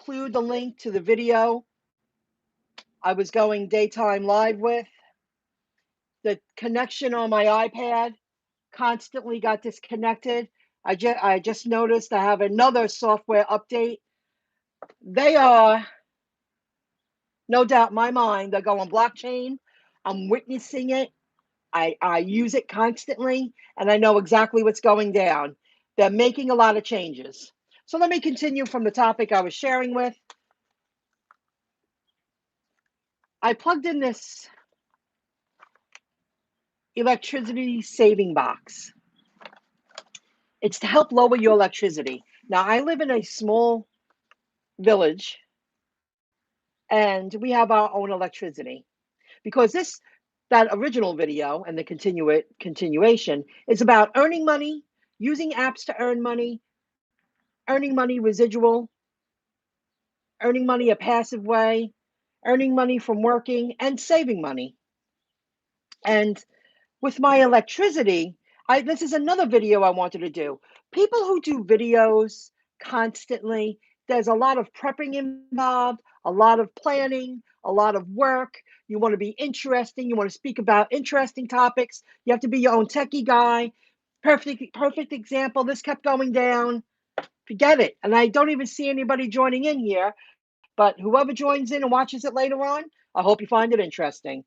include the link to the video I was going daytime live with. The connection on my iPad constantly got disconnected. I just noticed I have another software update. They are, no doubt in my mind, they're going blockchain. I'm witnessing it. I use it constantly, and I know exactly what's going down. They're making a lot of changes. So let me continue from the topic I was sharing with. I plugged in this electricity saving box. It's to help lower your electricity. Now, I live in a small village, and we have our own electricity. Because that original video and the continuation is about earning money, using apps to earn money, earning money residual, earning money a passive way, earning money from working, and saving money. And with my electricity, this is another video I wanted to do. People who do videos constantly, there's a lot of prepping involved, a lot of planning, a lot of work. You want to be interesting. You want to speak about interesting topics. You have to be your own techie guy. Perfect example. This kept going down. Forget it. And I don't even see anybody joining in here. But whoever joins in and watches it later on, I hope you find it interesting.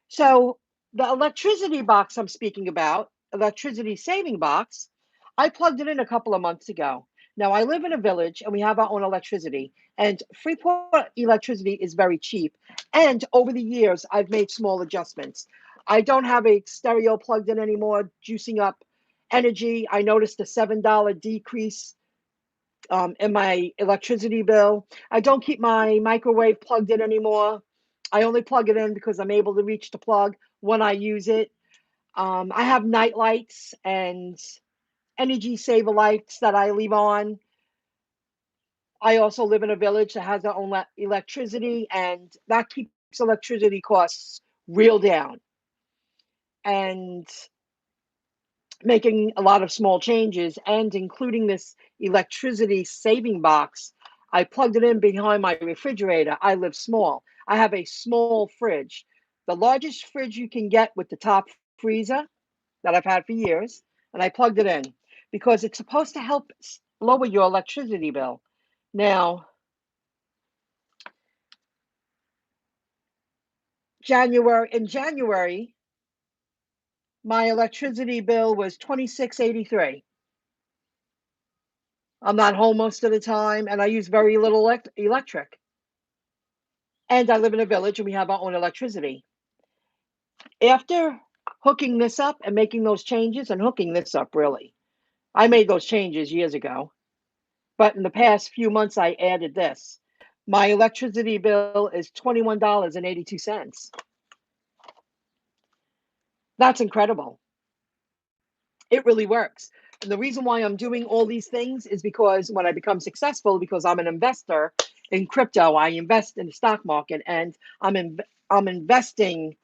So the electricity box I'm speaking about, electricity saving box, I plugged it in a couple of months ago. Now I live in a village and we have our own electricity, and Freeport electricity is very cheap. And over the years, I've made small adjustments. I don't have a stereo plugged in anymore, juicing up energy. I noticed a $7 decrease in my electricity bill. I don't keep my microwave plugged in anymore. I only plug it in because I'm able to reach the plug when I use it. I have night lights and energy saver lights that I leave on. I also live in a village that has their own electricity, and that keeps electricity costs real down. And making a lot of small changes and including this electricity saving box. I plugged it in behind my refrigerator. I live small. I have a small fridge, the largest fridge you can get with the top freezer that I've had for years. And I plugged it in because it's supposed to help lower your electricity bill. Now, in January, my electricity bill was $26.83. I'm not home most of the time, and I use very little electric. And I live in a village, and we have our own electricity. After hooking this up and making those changes, and hooking this up, really, I made those changes years ago. But in the past few months, I added this. My electricity bill is $21.82. That's incredible. It really works. And the reason why I'm doing all these things is because when I become successful, because I'm an investor in crypto, I invest in the stock market, and I'm investing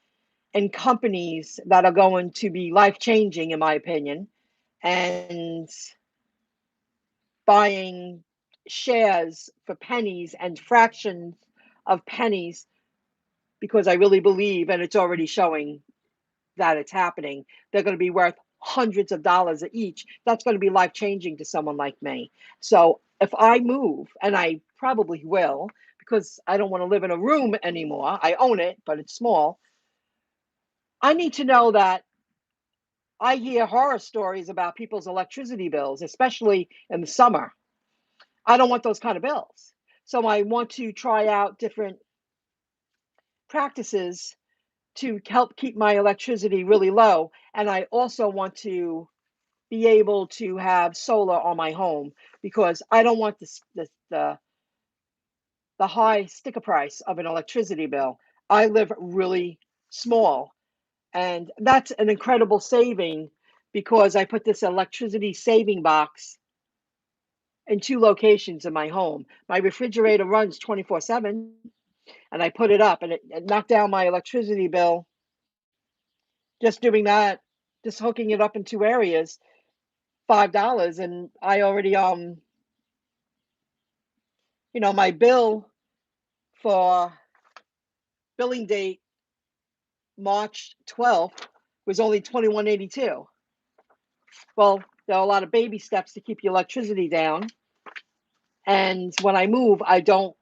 in companies that are going to be life-changing, in my opinion, and buying shares for pennies and fractions of pennies, because I really believe, and it's already showing that it's happening, they're going to be worth hundreds of dollars each. That's going to be life changing to someone like me. So if I move, and I probably will, because I don't want to live in a room anymore, I own it, but it's small. I need to know that I hear horror stories about people's electricity bills, especially in the summer. I don't want those kind of bills. So I want to try out different practices to help keep my electricity really low. And I also want to be able to have solar on my home, because I don't want the high sticker price of an electricity bill. I live really small, and that's an incredible saving, because I put this electricity saving box in two locations in my home. My refrigerator runs 24/7, and I put it up, and it knocked down my electricity bill just doing that, just hooking it up in two areas, $5. And I already My bill for billing date March 12th was only $21.82. Well, there are a lot of baby steps to keep the electricity down. And when I move, I don't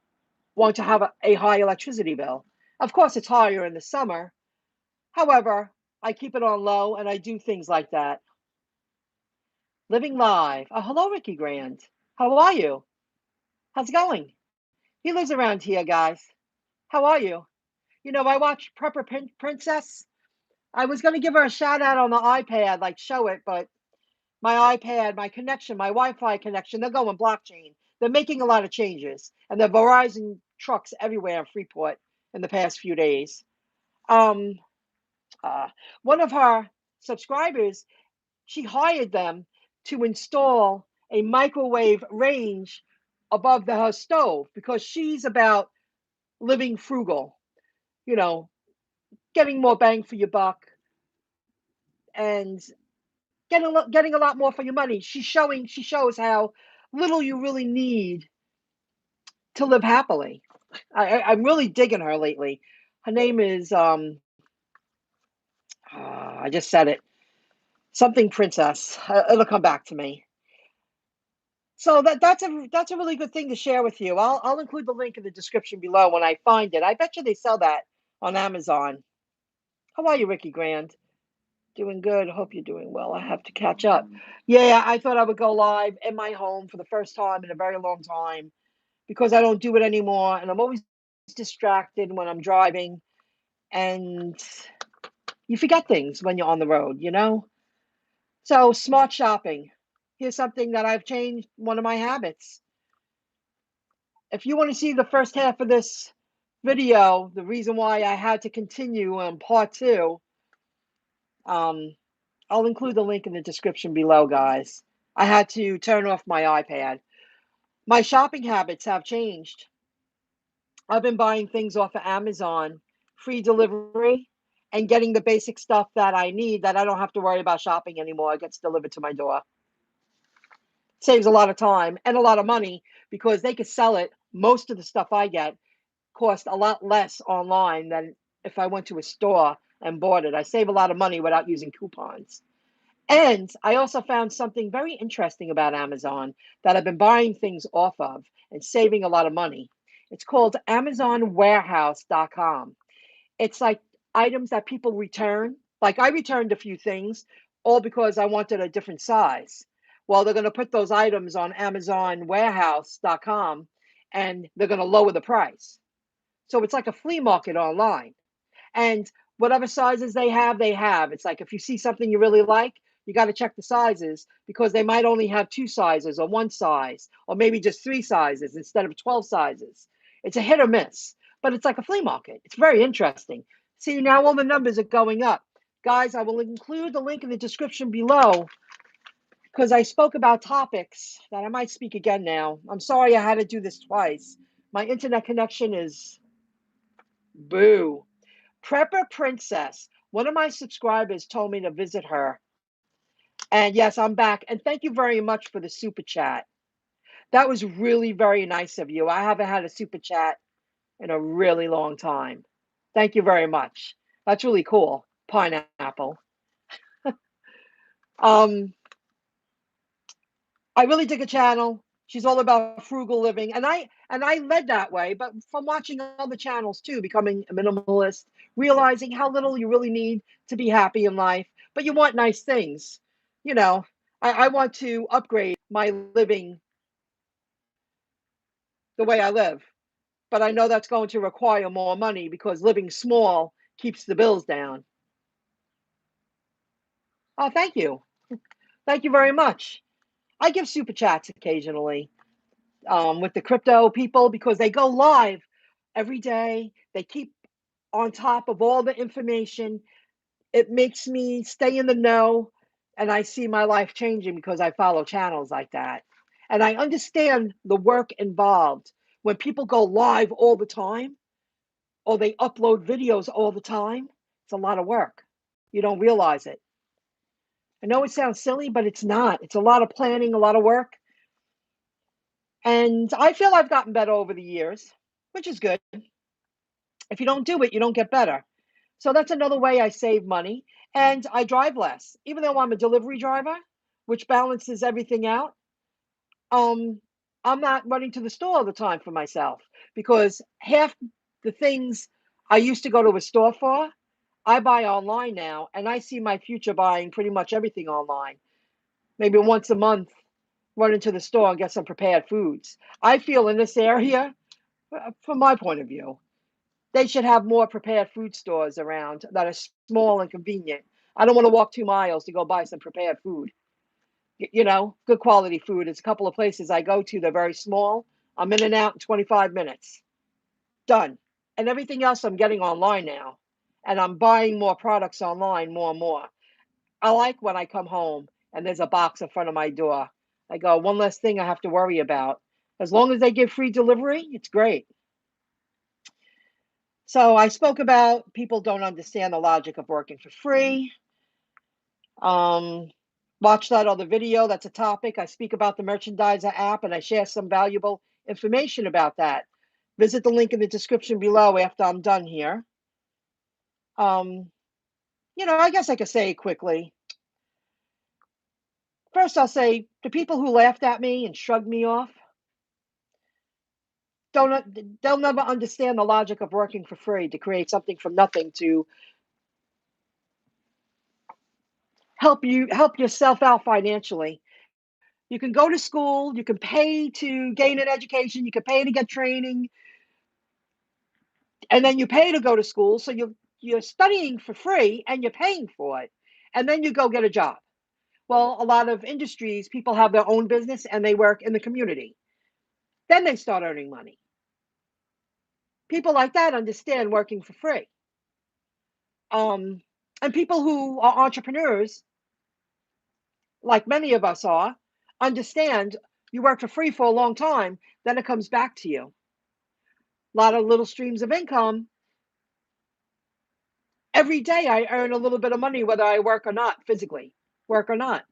want to have a high electricity bill. Of course, it's higher in the summer. However, I keep it on low and I do things like that. Living live. Oh, hello, Ricky Grand. How are you? How's it going? He lives around here, guys. How are you? I watched Prepper Princess. I was going to give her a shout out on the iPad, like show it, but my iPad, my connection, my Wi-Fi connection, they're going blockchain. They're making a lot of changes, and the Verizon trucks everywhere in Freeport in the past few days. Um, One of her subscribers, she hired them to install a microwave range above her stove because she's about living frugal, you know, getting more bang for your buck and getting a lot more for your money. She shows how little you really need to live happily. I'm really digging her lately. Her name is I just said it, something Princess. It'll come back to me. So that's a really good thing to share with you. I'll include the link in the description below when I find it. I bet you they sell that on Amazon. How are you, Ricky Grand? Doing good. Hope you're doing well. I have to catch up. Yeah, I thought I would go live in my home for the first time in a very long time because I don't do it anymore, and I'm always distracted when I'm driving, and you forget things when you're on the road. So, smart shopping. Here's something that I've changed, one of my habits. If you want to see the first half of this video, the reason why I had to continue on part two, um, I'll include the link in the description below, guys. I had to turn off my iPad. My shopping habits have changed. I've been buying things off of Amazon, free delivery, and getting the basic stuff that I need that I don't have to worry about shopping anymore. It gets delivered to my door. Saves a lot of time and a lot of money because they could sell it. Most of the stuff I get cost a lot less online than if I went to a store and bought it. I save a lot of money without using coupons. And I also found something very interesting about Amazon that I've been buying things off of and saving a lot of money. It's called AmazonWarehouse.com. It's like items that people return. Like I returned a few things, all because I wanted a different size. Well, they're going to put those items on AmazonWarehouse.com and they're going to lower the price. So it's like a flea market online. And whatever sizes they have, they have. It's like if you see something you really like, you got to check the sizes because they might only have two sizes or one size or maybe just three sizes instead of 12 sizes. It's a hit or miss, but it's like a flea market. It's very interesting. See, now all the numbers are going up. Guys, I will include the link in the description below because I spoke about topics that I might speak again now. I'm sorry I had to do this twice. My internet connection is boo. Prepper Princess. One of my subscribers told me to visit her. And yes, I'm back. And thank you very much for the super chat. That was really very nice of you. I haven't had a super chat in a really long time. Thank you very much. That's really cool. Pineapple. Um, I really dig a channel. She's all about frugal living, and I led that way. But from watching other channels too, becoming a minimalist, realizing how little you really need to be happy in life, but you want nice things. You know, I want to upgrade my living the way I live, but I know that's going to require more money because living small keeps the bills down. Oh, thank you very much. I give super chats occasionally. With the crypto people because they go live every day. They keep on top of all the information. It makes me stay in the know and I see my life changing because I follow channels like that. And I understand the work involved when people go live all the time or they upload videos all the time. It's a lot of work. You don't realize it. I know it sounds silly, but it's not. It's a lot of planning, a lot of work. And I feel I've gotten better over the years, which is good. If you don't do it, you don't get better. So that's another way I save money. And I drive less. Even though I'm a delivery driver, which balances everything out, um, I'm not running to the store all the time for myself because half the things I used to go to a store for, I buy online now, and I see my future buying pretty much everything online. Maybe once a month, run into the store and get some prepared foods. I feel in this area, from my point of view, they should have more prepared food stores around that are small and convenient. I don't want to walk 2 miles to go buy some prepared food. Good quality food. There's a couple of places I go to, they're very small. I'm in and out in 25 minutes. Done. And everything else I'm getting online now. And I'm buying more products online more and more. I like when I come home and there's a box in front of my door. I go, one less thing I have to worry about. As long as they give free delivery, it's great. So I spoke about people don't understand the logic of working for free. Um, Watch that other video. That's a topic. I speak about the Merchandiser app and I share some valuable information about that. Visit the link in the description below after I'm done here. Um, I guess I could say it quickly. First, I'll say the people who laughed at me and shrugged me off, they'll never understand the logic of working for free to create something from nothing to help yourself out financially. You can go to school, you can pay to gain an education, you can pay to get training, and then you pay to go to school. So you're studying for free and you're paying for it. And then you go get a job. Well, a lot of industries, people have their own business and they work in the community. Then they start earning money. People like that understand working for free. Um, and people who are entrepreneurs, like many of us are, understand you work for free for a long time, then it comes back to you. A lot of little streams of income. Every day I earn a little bit of money, whether I work or not, physically, work or not.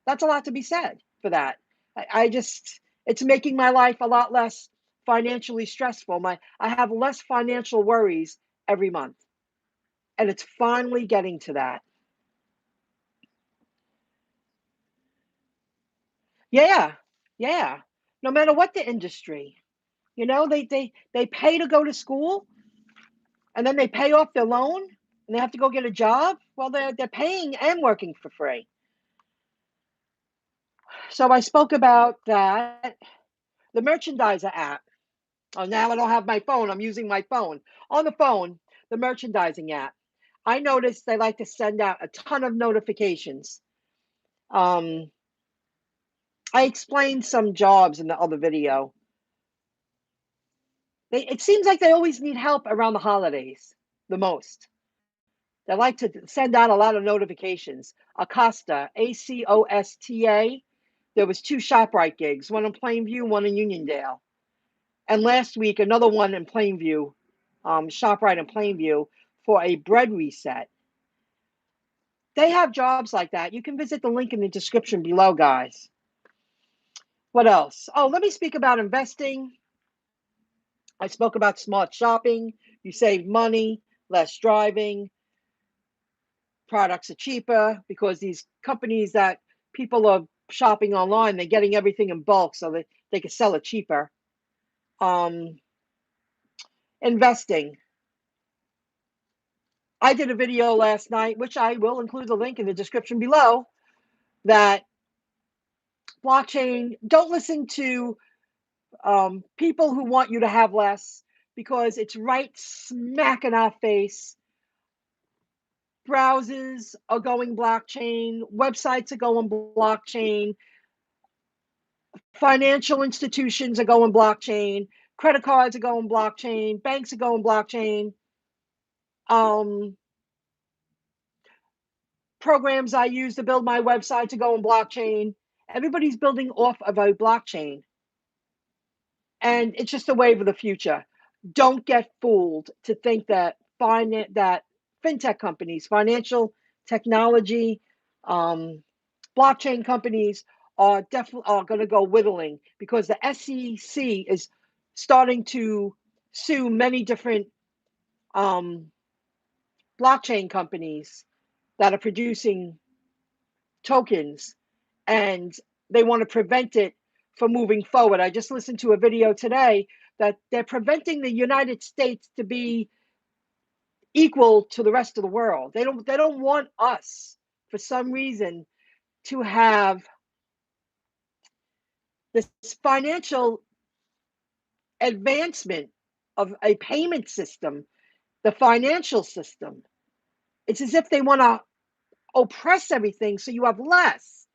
That's a lot to be said for that. I just, it's making my life a lot less financially stressful. I have less financial worries every month. And it's finally getting to that. Yeah. Yeah. No matter what the industry, they pay to go to school and then they pay off their loan and they have to go get a job. Well, they're paying and working for free. So I spoke about that. The Merchandiser app. Oh, now I don't have my phone. I'm using my phone. On the phone, the merchandising app. I noticed they like to send out a ton of notifications. Um, I explained some jobs in the other video. It seems like they always need help around the holidays the most. They like to send out a lot of notifications. Acosta, Acosta. There was 2 ShopRite gigs, one in Plainview, one in Uniondale. And last week, another one in Plainview, ShopRite in Plainview, for a bread reset. They have jobs like that. You can visit the link in the description below, guys. What else? Oh, let me speak about investing. I spoke about smart shopping. You save money, less driving, products are cheaper because these companies that people are shopping online, they're getting everything in bulk so that they can sell it cheaper. Um, Investing. I did a video last night, which I will include the link in the description below, that blockchain, don't listen to people who want you to have less because it's right smack in our face. Browsers are going blockchain, websites are going blockchain, financial institutions are going blockchain, credit cards are going blockchain, banks are going blockchain. Um, Programs I use to build my website to go on blockchain. Everybody's building off of a blockchain. And it's just a wave of the future. Don't get fooled to think that that fintech companies, financial technology, blockchain companies are definitely are going to go whittling because the SEC is starting to sue many different um, blockchain companies that are producing tokens, and they want to prevent it from moving forward. I just listened to a video today that they're preventing the United States to be equal to the rest of the world. They don't want us for some reason to have this financial advancement of a payment system, the financial system. It's as if they want to oppress everything so you have less.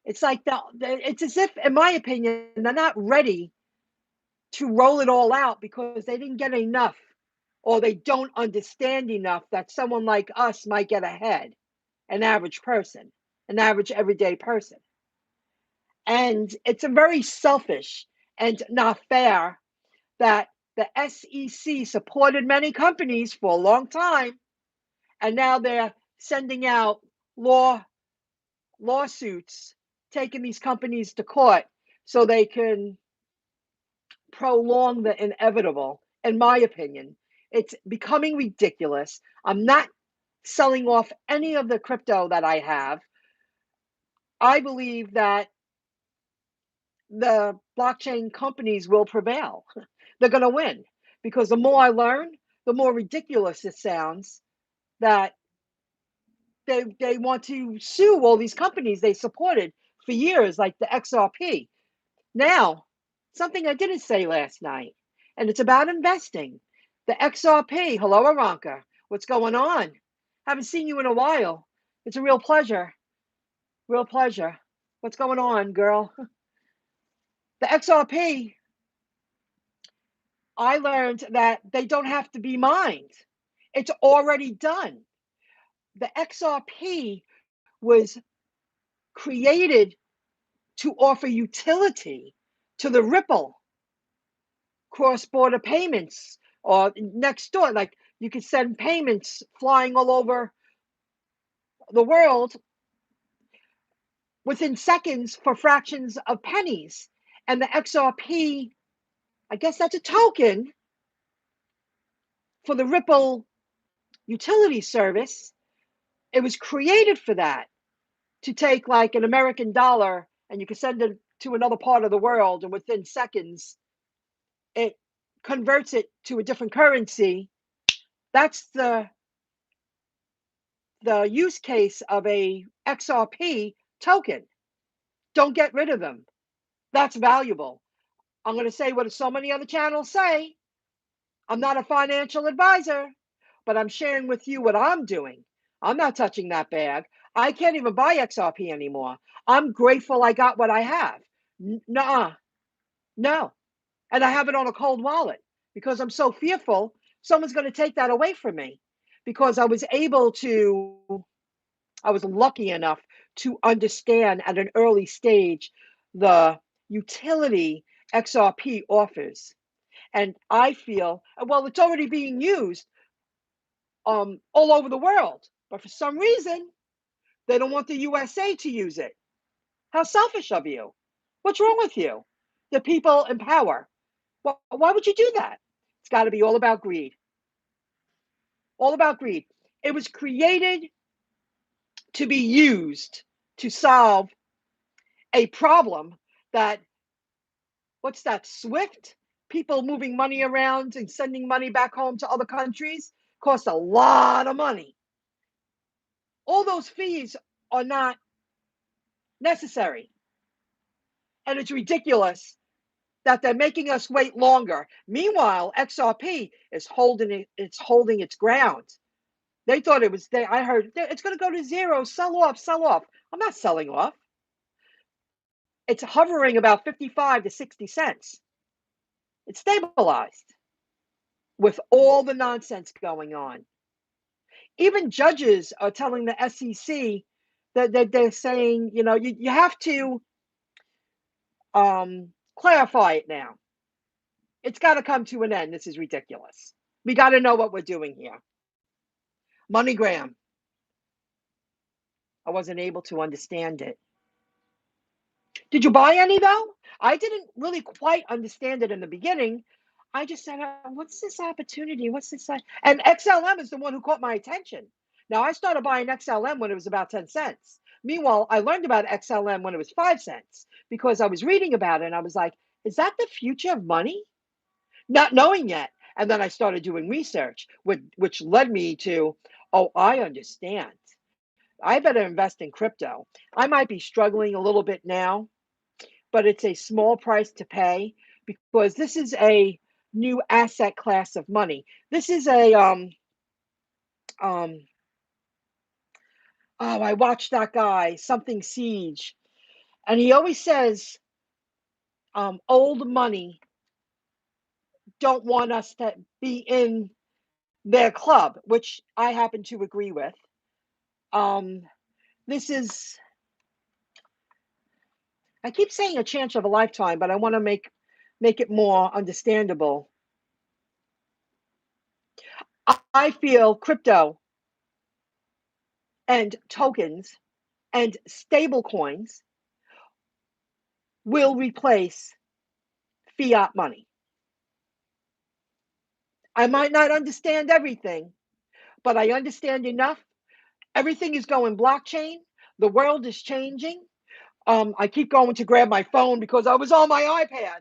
It's like it's as if, in my opinion, they're not ready to roll it all out because they didn't get enough, or they don't understand enough that someone like us might get ahead, an average person, an average everyday person. And it's a very selfish and not fair that the SEC supported many companies for a long time, and now they're sending out lawsuits, taking these companies to court so they can prolong the inevitable. In my opinion, it's becoming ridiculous. I'm not selling off any of the crypto that I have. I believe that the blockchain companies will prevail. They're going to win because the more I learn, the more ridiculous it sounds that they want to sue all these companies they supported for years, like the XRP. Now, something I didn't say last night, and it's about investing. The XRP. Hello, Aranka. What's going on? Haven't seen you in a while. It's a real pleasure. Real pleasure. What's going on, girl? The XRP, I learned that they don't have to be mined. It's already done. The XRP was created to offer utility to the Ripple cross-border payments or next door. Like you could send payments flying all over the world within seconds for fractions of pennies. And the XRP, I guess that's a token for the Ripple utility service. It was created for that, to take like an American dollar and you can send it to another part of the world, and within seconds it converts it to a different currency. That's the use case of a XRP token. Don't get rid of them. That's valuable. I'm going to say what so many other channels say. I'm not a financial advisor, but I'm sharing with you what I'm doing. I'm not touching that bag. I can't even buy XRP anymore. I'm grateful I got what I have. Nuh-uh. No. And I have it on a cold wallet because I'm so fearful someone's going to take that away from me, because I was lucky enough to understand at an early stage the utility XRP offers. And I feel, well, it's already being used all over the world. But for some reason, they don't want the USA to use it. How selfish of you. What's wrong with you? The people in power. Why would you do that? It's got to be all about greed. All about greed. It was created to be used to solve a problem that, what's that, Swift? People moving money around and sending money back home to other countries cost a lot of money. All those fees are not necessary. And it's ridiculous that they're making us wait longer. Meanwhile, XRP is holding its ground. They thought it was I heard it's going to go to zero, sell off, sell off. I'm not selling off. It's hovering about 55 to 60 cents. It's stabilized with all the nonsense going on. Even judges are telling the SEC that they're saying, you have to clarify it now. It's got to come to an end. This is ridiculous. We got to know what we're doing here. MoneyGram. I wasn't able to understand it. Did you buy any though? I didn't really quite understand it in the beginning. I just said, "What's this opportunity? What's this?" And XLM is the one who caught my attention. Now I started buying XLM when it was about 10 cents. Meanwhile, I learned about XLM when it was 5 cents because I was reading about it and I was like, "Is that the future of money?" Not knowing yet. And then I started doing research, which led me to, oh, I understand. I better invest in crypto. I might be struggling a little bit now, but it's a small price to pay because this is a new asset class of money. This is a um oh, I watched that guy, something Siege, and he always says old money don't want us to be in their club, which I happen to agree with. Um this is, I keep saying a chance of a lifetime, but I want to make it more understandable. I feel crypto and tokens and stable coins will replace fiat money. I might not understand everything, but I understand enough. Everything is going blockchain. The world is changing. I keep going to grab my phone because I was on my iPad.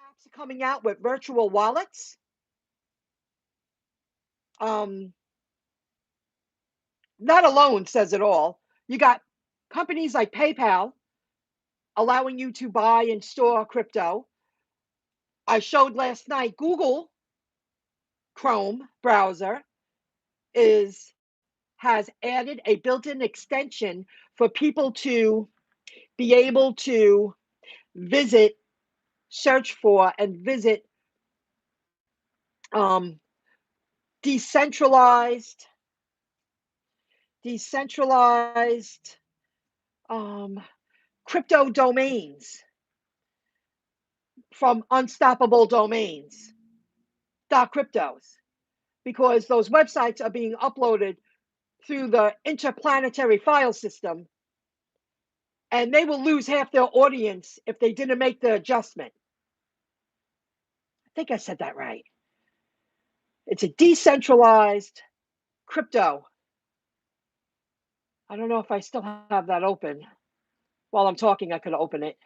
Apps are coming out with virtual wallets. Um, that alone says it all. You got companies like PayPal allowing you to buy and store crypto. I showed last night Google Chrome browser is has added a built-in extension for people to be able to visit, search for, and visit um, decentralized, decentralized um, crypto domains from unstoppable domains, .cryptos, because those websites are being uploaded through the interplanetary file system, and they will lose half their audience if they didn't make the adjustment. I think I said that right. It's a decentralized crypto. I don't know if I still have that open. While I'm talking, I could open it.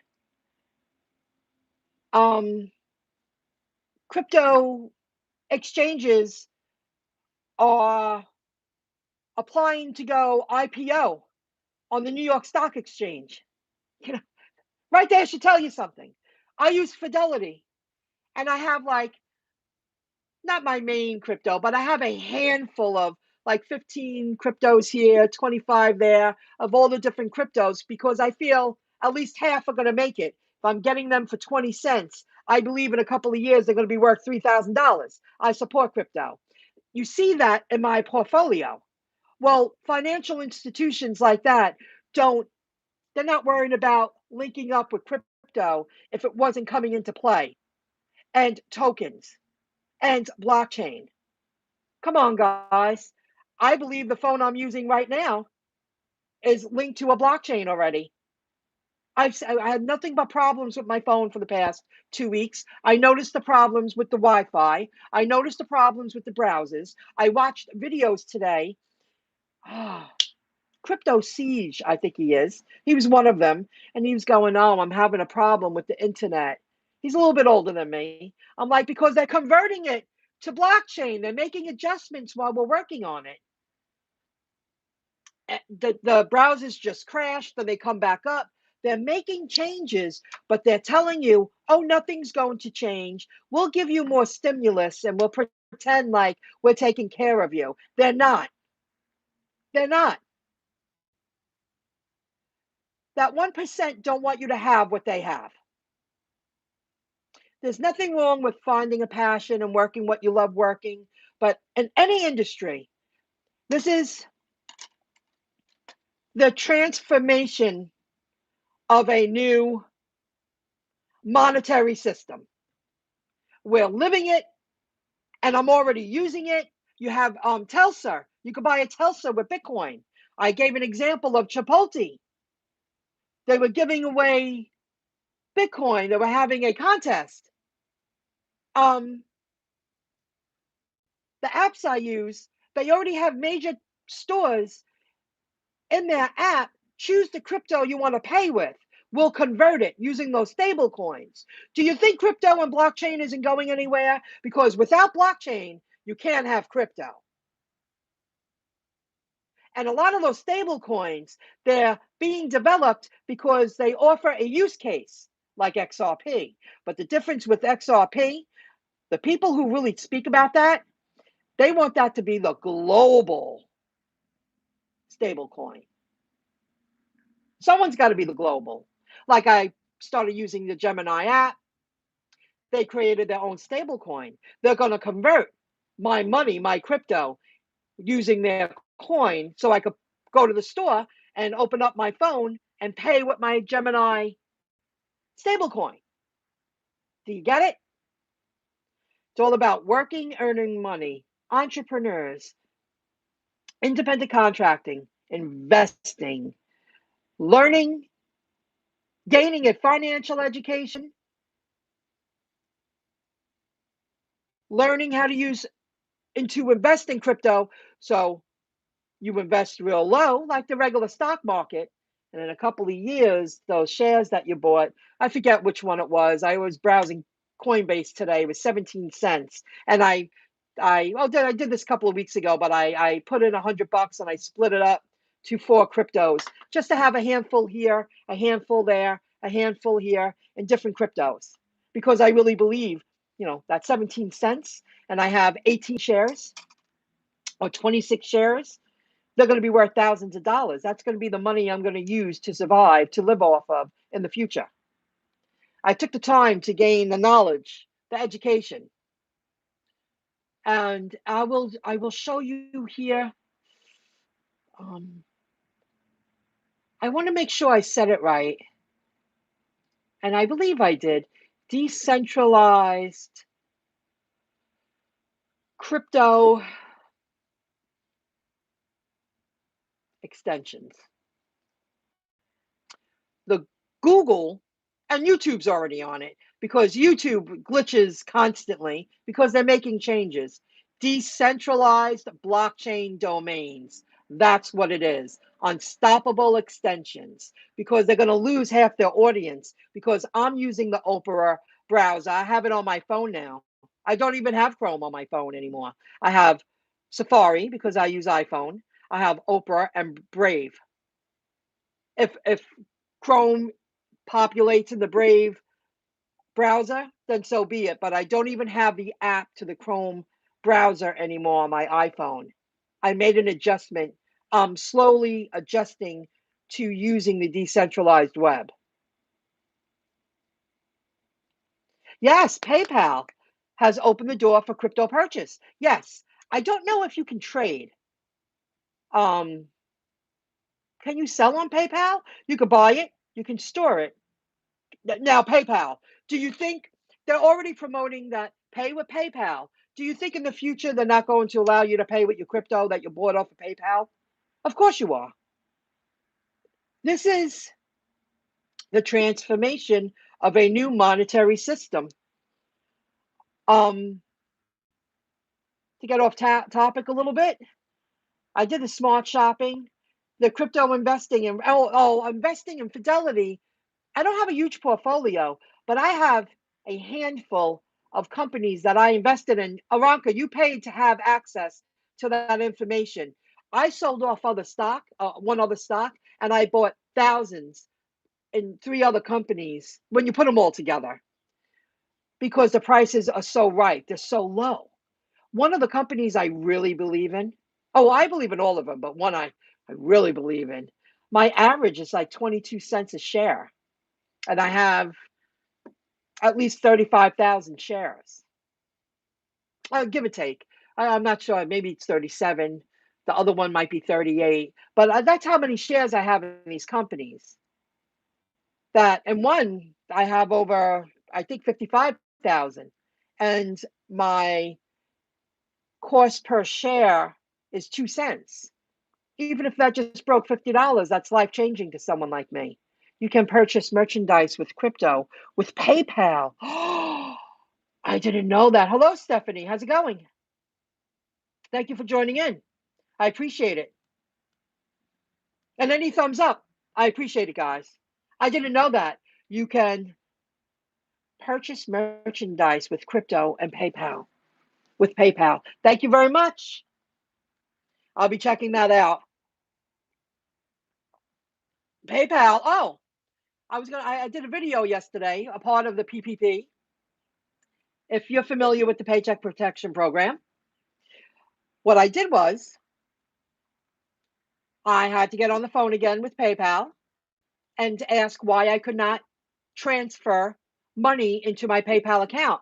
Um, Crypto exchanges are applying to go IPO on the New York Stock Exchange. You know, right there should tell you something. I use Fidelity, and I have like not my main crypto, but I have a handful of like 15 cryptos here, 25 there, of all the different cryptos because I feel at least half are going to make it. If I'm getting them for 20 cents, I believe in a couple of years they're going to be worth $3,000. I support crypto. You see that in my portfolio. Well, financial institutions like that don't, they're not worried about linking up with crypto if it wasn't coming into play, and tokens and blockchain. Come on, guys. I believe the phone I'm using right now is linked to a blockchain already. I had nothing but problems with my phone for the past 2 weeks. I noticed the problems with the Wi Fi. I noticed the problems with the browsers. I watched videos today. Ah, Crypto Siege, I think he is. He was one of them. And he was going, "Oh, I'm having a problem with the internet." He's a little bit older than me. I'm like, because they're converting it to blockchain. They're making adjustments while we're working on it. The browsers just crashed, then they come back up. They're making changes, but they're telling you, oh, nothing's going to change. We'll give you more stimulus and we'll pretend like we're taking care of you. They're not. They're not. That 1% don't want you to have what they have. There's nothing wrong with finding a passion and working what you love working, but in any industry, this is the transformation of a new monetary system. We're living it and I'm already using it. You have Telsa. You can buy a Telsa with Bitcoin. I gave an example of Chipotle. They were giving away Bitcoin. They were having a contest. Um, the apps I use, they already have major stores in their app. Choose the crypto you want to pay with. We'll convert it using those stable coins. Do you think crypto and blockchain isn't going anywhere? Because without blockchain, you can't have crypto. And a lot of those stable coins, they're being developed because they offer a use case like XRP. But the difference with XRP, the people who really speak about that, they want that to be the global stable coin. Someone's got to be the global. Like I started using the Gemini app, they created their own stable coin. They're going to convert my money, my crypto, using their coin so I could go to the store and open up my phone and pay with my Gemini stablecoin. Do you get it? It's all about working, earning money, entrepreneurs, independent contracting, investing, learning, gaining a financial education, learning how to use into invest in crypto. So you invest real low, like the regular stock market. And in a couple of years, those shares that you bought, I forget which one it was. I was browsing Coinbase today. It was 17 cents. And I did this a couple of weeks ago, but I put in $100 and I split it up to 4 cryptos just to have a handful here, a handful there, a handful here, and different cryptos. Because I really believe, that 17 cents and I have 18 shares or 26 shares, they're going to be worth thousands of dollars. That's going to be the money I'm going to use to survive, to live off of in the future. I took the time to gain the knowledge, the education, and I will show you here. I want to make sure I said it right, and I believe I did. Decentralized crypto extensions. The Google and YouTube's already on it because YouTube glitches constantly because they're making changes. Decentralized blockchain domains. That's what it is. Unstoppable extensions because they're going to lose half their audience because I'm using the Opera browser. I have it on my phone now. I don't even have Chrome on my phone anymore. I have Safari because I use iPhone. I have Opera and Brave. If Chrome populates in the Brave browser, then so be it. But I don't even have the app to the Chrome browser anymore on my iPhone. I made an adjustment. I'm slowly adjusting to using the decentralized web. Yes, PayPal has opened the door for crypto purchase. Yes, I don't know if you can trade. Um, can you sell on PayPal? You can buy it, you can store it. Now, PayPal, do you think they're already promoting that pay with PayPal? Do you think in the future they're not going to allow you to pay with your crypto that you bought off of PayPal? Of course you are. This is the transformation of a new monetary system. To get off topic a little bit, I did the smart shopping, the crypto investing, and investing in Fidelity. I don't have a huge portfolio, but I have a handful of companies that I invested in. Aranka, you paid to have access to that information. I sold off one other stock, and I bought thousands in 3 other companies when you put them all together because the prices are so right. They're so low. One of the companies I really believe in, I believe in all of them, but one I really believe in. My average is like 22 cents a share, and I have at least 35,000 shares, give or take. I'm not sure. Maybe it's 37. The other one might be 38. But that's how many shares I have in these companies. And one, I have over, I think, 55,000. And my cost per share is 2 cents. Even if that just broke $50, that's life changing to someone like me. You can purchase merchandise with crypto with PayPal. I didn't know that. Hello, Stephanie. How's it going? Thank you for joining in. I appreciate it. And any thumbs up. I appreciate it, guys. I didn't know that. You can purchase merchandise with crypto and PayPal. With PayPal. Thank you very much. I'll be checking that out. PayPal. Oh, I did a video yesterday, a part of the PPP. If you're familiar with the Paycheck Protection Program, what I did was I had to get on the phone again with PayPal and ask why I could not transfer money into my PayPal account.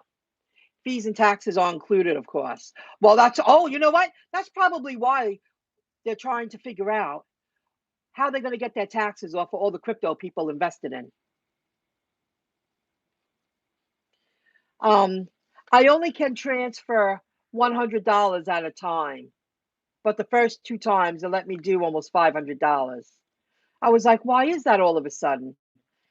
Fees and taxes are included, of course. Well, oh, you know what? That's probably why they're trying to figure out how they're going to get their taxes off of all the crypto people invested in. Um, I only can transfer $100 at a time, but the first two times they let me do almost $500. I was like, why is that all of a sudden?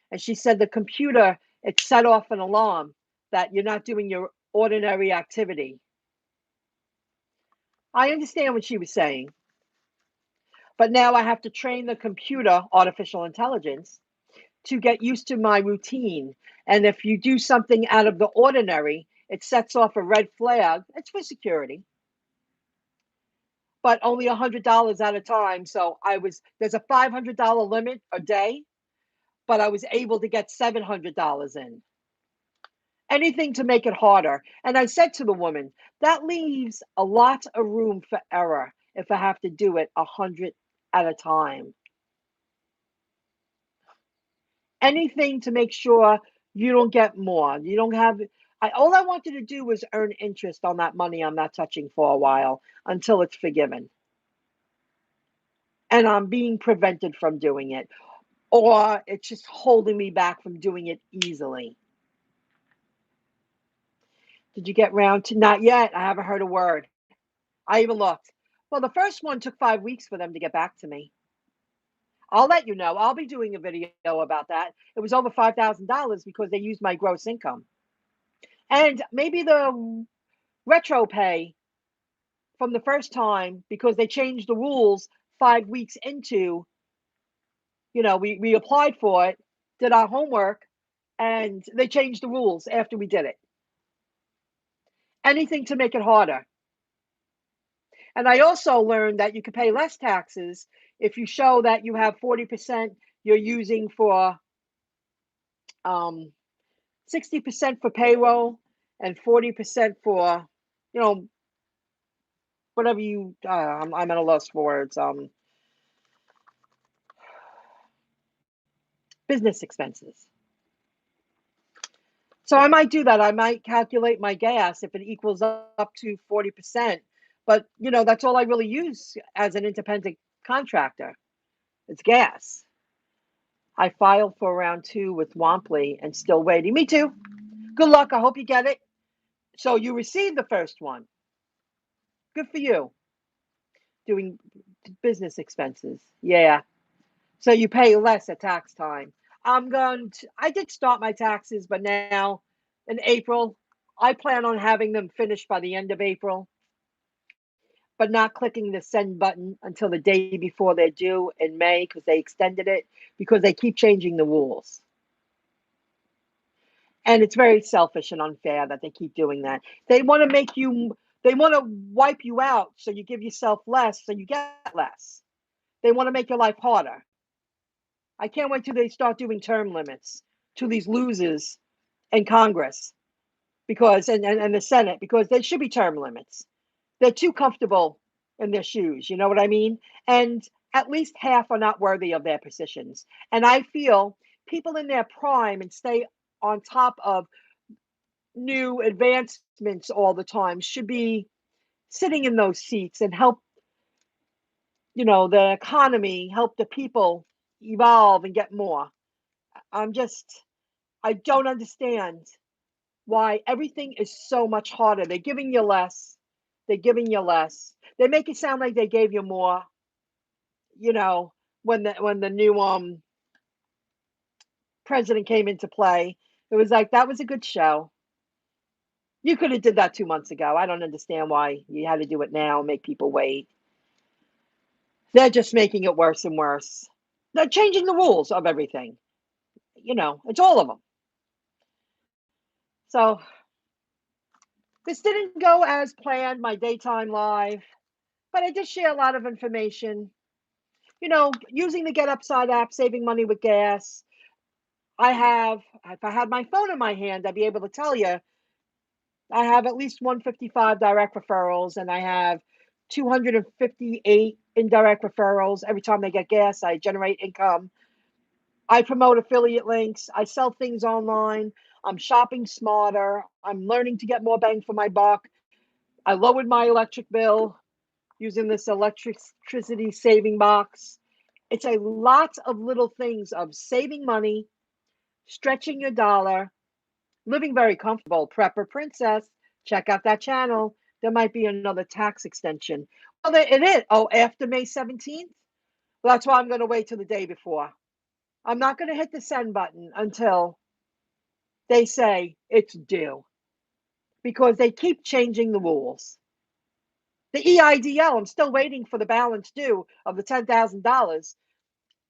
And she said the computer, it set off an alarm that you're not doing your ordinary activity. I understand what she was saying, but now I have to train the computer, artificial intelligence, to get used to my routine. And if you do something out of the ordinary, it sets off a red flag. It's for security, but only $100 at a time. So there's a $500 limit a day, but I was able to get $700 in. Anything to make it harder. And I said to the woman, that leaves a lot of room for error if I have to do it 100 at a time. Anything to make sure you don't get more. You don't have all I wanted to do was earn interest on that money I'm not touching for a while until it's forgiven. And I'm being prevented from doing it, or it's just holding me back from doing it easily. Did you get round to not yet? I haven't heard a word. I even looked. Well, the first one took 5 weeks for them to get back to me. I'll let you know. I'll be doing a video about that. It was over $5,000 because they used my gross income. And maybe the retro pay from the first time because they changed the rules 5 weeks into, we applied for it, did our homework, and they changed the rules after we did it. Anything to make it harder. And I also learned that you can pay less taxes if you show that you have 40% you're using for 60% for payroll and 40% for, you know, whatever I'm at a loss for words, business expenses. So I might do that. I might calculate my gas if it equals up to 40%. But, that's all I really use as an independent contractor. It's gas. I filed for round two with Womply and still waiting. Me too. Good luck. I hope you get it. So you received the first one. Good for you. Doing business expenses. Yeah. So you pay less at tax time. I did start my taxes, but now in April, I plan on having them finished by the end of April, but not clicking the send button until the day before they're due in May because they extended it because they keep changing the rules. And it's very selfish and unfair that they keep doing that. They want to wipe you out so you give yourself less so you get less. They want to make your life harder. I can't wait till they start doing term limits to these losers in Congress because and the Senate because there should be term limits. They're too comfortable in their shoes, you know what I mean? And at least half are not worthy of their positions. And I feel people in their prime and stay on top of new advancements all the time should be sitting in those seats and help, the economy, help the people evolve and get more. I don't understand why everything is so much harder. They're giving you less. They're giving you less. They make it sound like they gave you more, you know, when the new president came into play. It was like, that was a good show. You could have did that 2 months ago. I don't understand why you had to do it now, make people wait. They're just making it worse and worse. They're changing the rules of everything. It's all of them. So this didn't go as planned, my daytime live, but I did share a lot of information. Using the Get Upside app, saving money with gas. If I had my phone in my hand, I'd be able to tell you I have at least 155 direct referrals, and I have 258 indirect referrals. Every time they get gas, I generate income. I promote affiliate links. I sell things online. I'm shopping smarter. I'm learning to get more bang for my buck. I lowered my electric bill using this electricity saving box. It's a lot of little things of saving money, stretching your dollar, living very comfortable. Prepper Princess, check out that channel. There might be another tax extension. Well, it is. Oh, after May 17th? Well, that's why I'm going to wait till the day before. I'm not going to hit the send button until they say it's due, because they keep changing the rules. The EIDL, I'm still waiting for the balance due of the $10,000.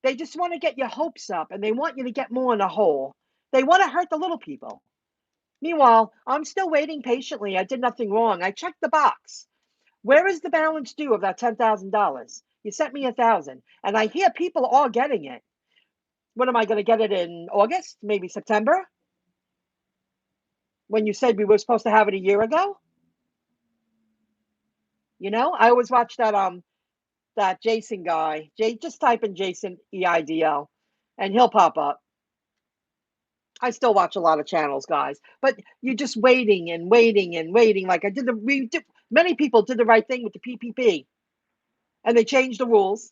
They just want to get your hopes up, and they want you to get more in a hole. They want to hurt the little people. Meanwhile, I'm still waiting patiently. I did nothing wrong. I checked the box. Where is the balance due of that $10,000? You sent me 1,000, and I hear people are getting it. When am I going to get it, in August? Maybe September? When you said we were supposed to have it a year ago? I always watch that Jason guy. Just type in Jason EIDL, and he'll pop up. I still watch a lot of channels, guys, but you're just waiting and waiting and waiting. Like many people did the right thing with the PPP, and they changed the rules,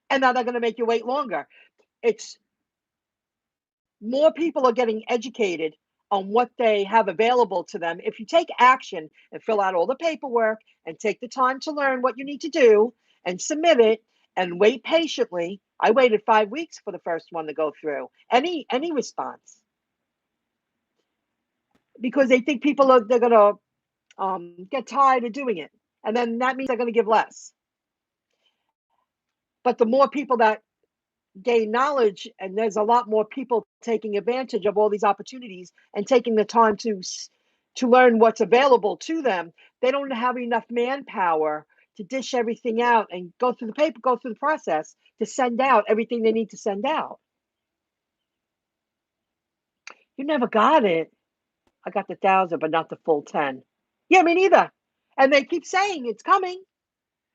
and now they're going to make you wait longer. It's more people are getting educated on what they have available to them. If you take action and fill out all the paperwork and take the time to learn what you need to do and submit it and wait patiently. I waited 5 weeks for the first one to go through. Any response. Because they think they're going to get tired of doing it. And then that means they're going to give less. But the more people that gain knowledge, and there's a lot more people taking advantage of all these opportunities and taking the time to learn what's available to them. They don't have enough manpower to dish everything out and go through the process to send out everything they need to send out. You never got it. I got the 1,000, but not the full 10. Yeah, me neither. And they keep saying it's coming.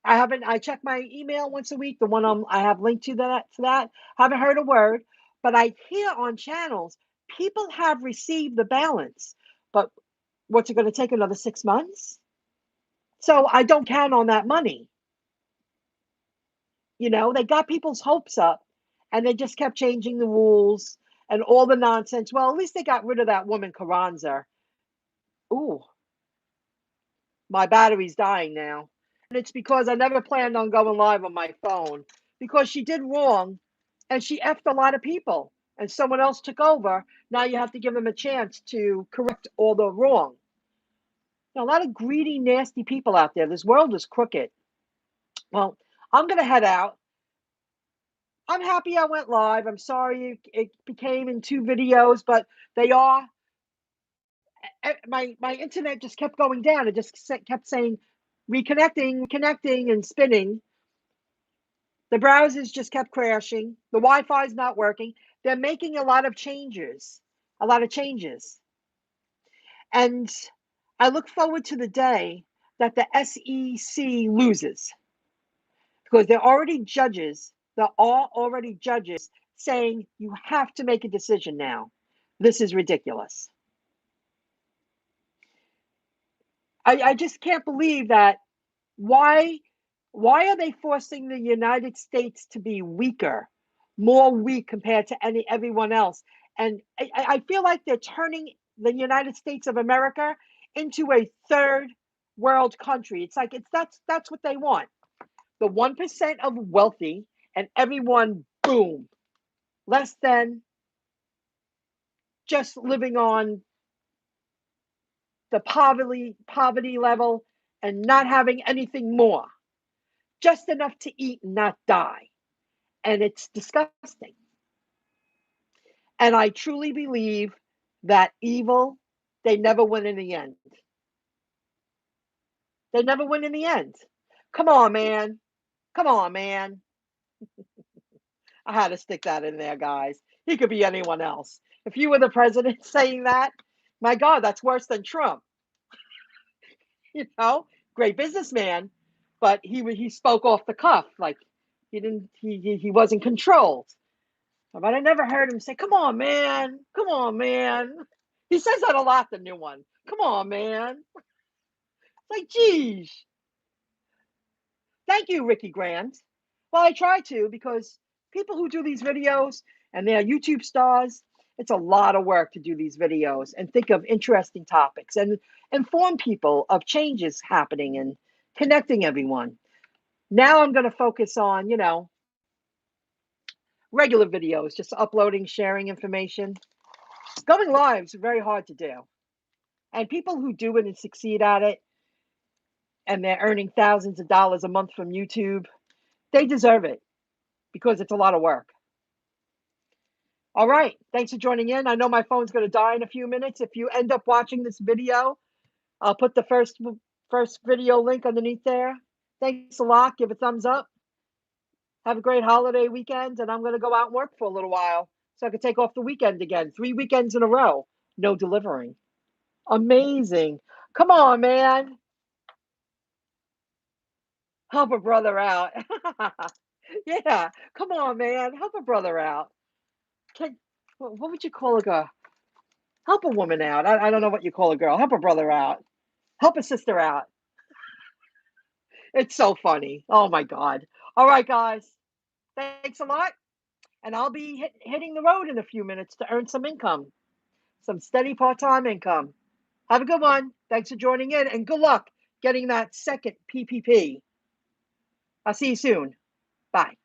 I check my email once a week, the one I have linked to that. Haven't heard a word, but I hear on channels people have received the balance. But what's it going to take, another 6 months? So I don't count on that money. They got people's hopes up, and they just kept changing the rules and all the nonsense. Well, at least they got rid of that woman, Carranza. Ooh, my battery's dying now. And it's because I never planned on going live on my phone, because she did wrong and she effed a lot of people, and someone else took over. Now you have to give them a chance to correct all the wrong. A lot of greedy, nasty people out there. This world is crooked. Well, I'm going to head out. I'm happy I went live. I'm sorry it became in 2 videos, but they are. My internet just kept going down. It just kept saying reconnecting, and spinning. The browsers just kept crashing. The Wi-Fi is not working. They're making a lot of changes. And I look forward to the day that the SEC loses, because there are already judges. There are already judges saying you have to make a decision now. This is ridiculous. I just can't believe that. Why are they forcing the United States to be weaker, more weak compared to everyone else? And I feel like they're turning the United States of America into a third world country. It's like that's what they want. The 1% of wealthy, and everyone, boom, less than just living on the poverty level and not having anything more, just enough to eat and not die. And it's disgusting. And I truly believe that evil, they never win in the end. They never win in the end. Come on, man. Come on, man. I had to stick that in there, guys. He could be anyone else. If you were the president saying that, my God, that's worse than Trump. You know, great businessman, but he spoke off the cuff, like he wasn't controlled. But I never heard him say, "Come on, man, come on, man." He says that a lot. The new one, "Come on, man." It's like, geez, thank you, Ricky Grant. Well, I try to because people who do these videos and they're YouTube stars, it's a lot of work to do these videos and think of interesting topics and inform people of changes happening and connecting everyone. Now I'm going to focus on, regular videos, just uploading, sharing information. Going live is very hard to do. And people who do it and succeed at it and they're earning thousands of dollars a month from YouTube, they deserve it because it's a lot of work. All right. Thanks for joining in. I know my phone's going to die in a few minutes. If you end up watching this video, I'll put the first video link underneath there. Thanks a lot. Give a thumbs up. Have a great holiday weekend. And I'm going to go out and work for a little while so I can take off the weekend again. 3 weekends in a row. No delivering. Amazing. Come on, man. Help a brother out. Yeah. Come on, man. Help a brother out. Can, what would you call a girl? Help a woman out. I don't know what you call a girl. Help a brother out. Help a sister out. It's so funny. Oh my God. All right, guys. Thanks a lot. And I'll be hitting the road in a few minutes to earn some income, some steady part time income. Have a good one. Thanks for joining in and good luck getting that second PPP. I'll see you soon. Bye.